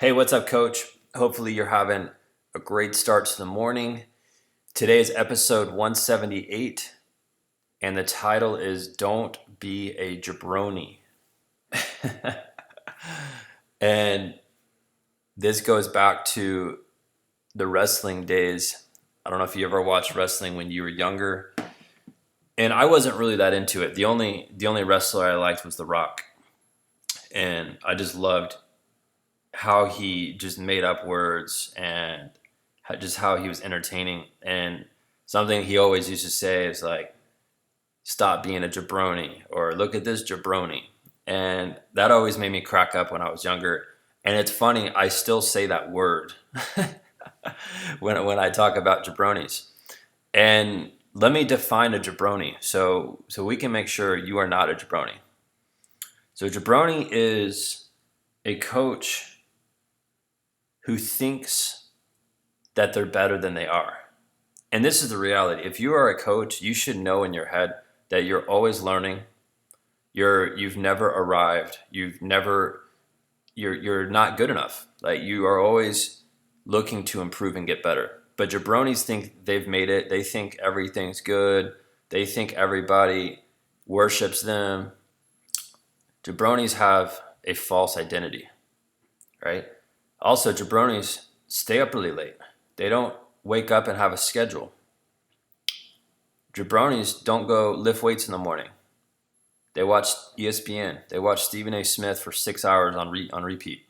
Hey, what's up, coach? Hopefully, you're having a great start to the morning. Today is episode 178, and the title is Don't Be a Jabroni. And this goes back to the wrestling days. I don't know if you ever watched wrestling when you were younger, and I wasn't really that into it. The only wrestler I liked was The Rock, and I just loved how he just made up words and just how he was entertaining. And something he always used to say is like, stop being a jabroni, or look at this jabroni. And that always made me crack up when I was younger. And it's funny, I still say that word when I talk about jabronis. And let me define a jabroni so we can make sure you are not a jabroni. So a jabroni is a coach who thinks that they're better than they are. And this is the reality. If you are a coach, you should know in your head that you're always learning. You've never arrived. You're not good enough. Like, you are always looking to improve and get better. But jabronis think they've made it. They think everything's good. They think everybody worships them. Jabronis have a false identity, right? Also, jabronis stay up really late. They don't wake up and have a schedule. Jabronis don't go lift weights in the morning. They watch ESPN. They watch Stephen A. Smith for 6 hours on repeat.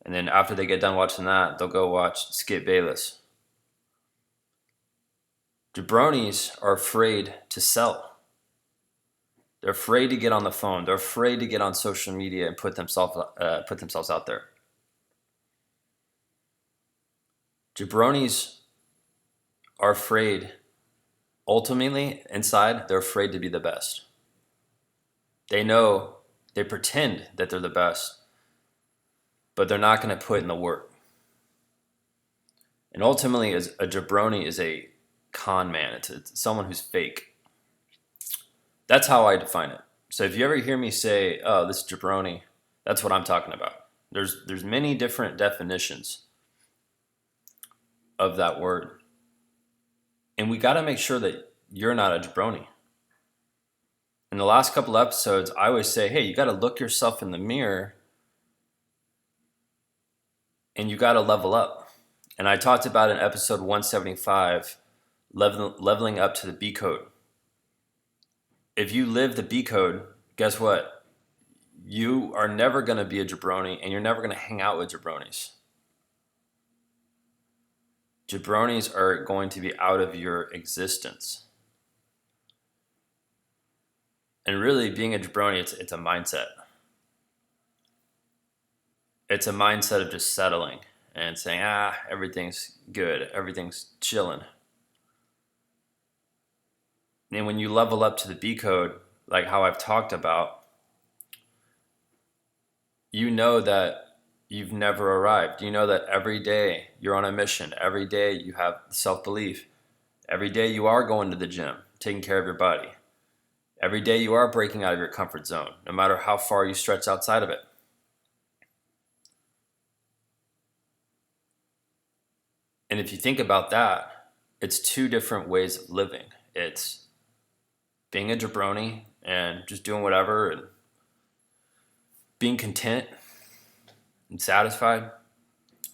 And then after they get done watching that, they'll go watch Skip Bayless. Jabronis are afraid to sell. They're afraid to get on the phone. They're afraid to get on social media and put themselves out there. Jabronis are afraid. Ultimately, inside, they're afraid to be the best. They pretend that they're the best, but they're not going to put in the work. And ultimately, a jabroni is a con man. It's someone who's fake. That's how I define it. So if you ever hear me say, "Oh, this jabroni," that's what I'm talking about. There's many different definitions of that word. And we got to make sure that you're not a jabroni. In the last couple episodes, I always say, hey, you got to look yourself in the mirror and you got to level up. And I talked about in episode 175, leveling up to the B code. If you live the B code, guess what? You are never going to be a jabroni, and you're never going to hang out with jabronis. Jabronis are going to be out of your existence. And really, being a jabroni, it's a mindset. It's a mindset of just settling and saying, everything's good, everything's chilling. And when you level up to the B code, like how I've talked about, you know that you've never arrived. You know that every day you're on a mission. Every day you have self-belief. Every day you are going to the gym, taking care of your body. Every day you are breaking out of your comfort zone, no matter how far you stretch outside of it. And if you think about that, it's two different ways of living. It's being a jabroni and just doing whatever and being content and satisfied,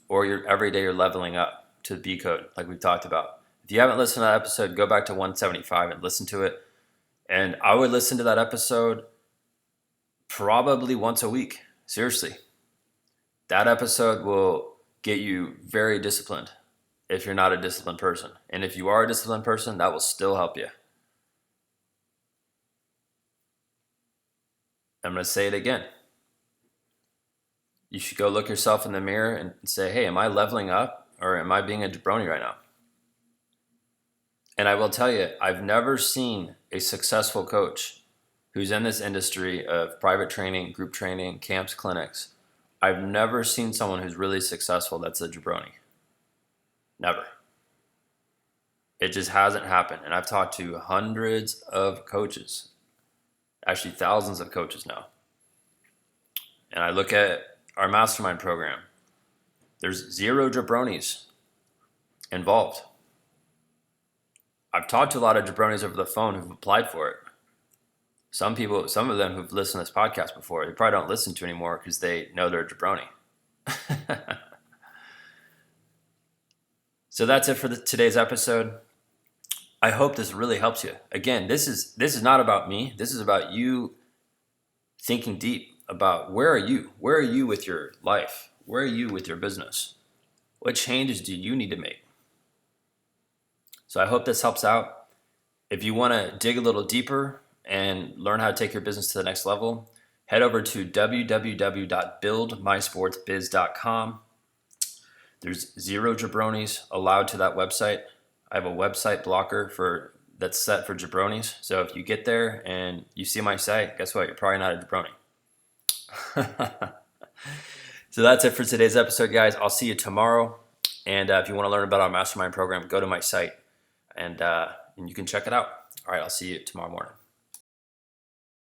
or every day you're leveling up to the B code, like we've talked about. If you haven't listened to that episode, go back to 175 and listen to it. And I would listen to that episode probably once a week. Seriously. That episode will get you very disciplined if you're not a disciplined person. And if you are a disciplined person, that will still help you. I'm going to say it again. You should go look yourself in the mirror and say, hey, am I leveling up, or am I being a jabroni right now? And I will tell you, I've never seen a successful coach who's in this industry of private training, group training, camps, clinics. I've never seen someone who's really successful that's a jabroni. Never. It just hasn't happened. And I've talked to hundreds of coaches, actually thousands of coaches now. And I look at our mastermind program, there's 0 jabronis involved. I've talked to a lot of jabronis over the phone who've applied for it. Some of them who've listened to this podcast before, they probably don't listen to anymore because they know they're a jabroni. So that's it for today's episode. I hope this really helps you. Again, this is not about me. This is about you thinking deep about where are you? Where are you with your life? Where are you with your business? What changes do you need to make? So I hope this helps out. If you want to dig a little deeper and learn how to take your business to the next level, head over to www.buildmysportsbiz.com. There's 0 jabronis allowed to that website. I have a website blocker that's set for jabronis. So if you get there and you see my site, guess what? You're probably not a jabroni. So that's it for today's episode, guys. I'll see you tomorrow. And if you want to learn about our mastermind program, go to my site and you can check it out. All right, I'll see you tomorrow morning.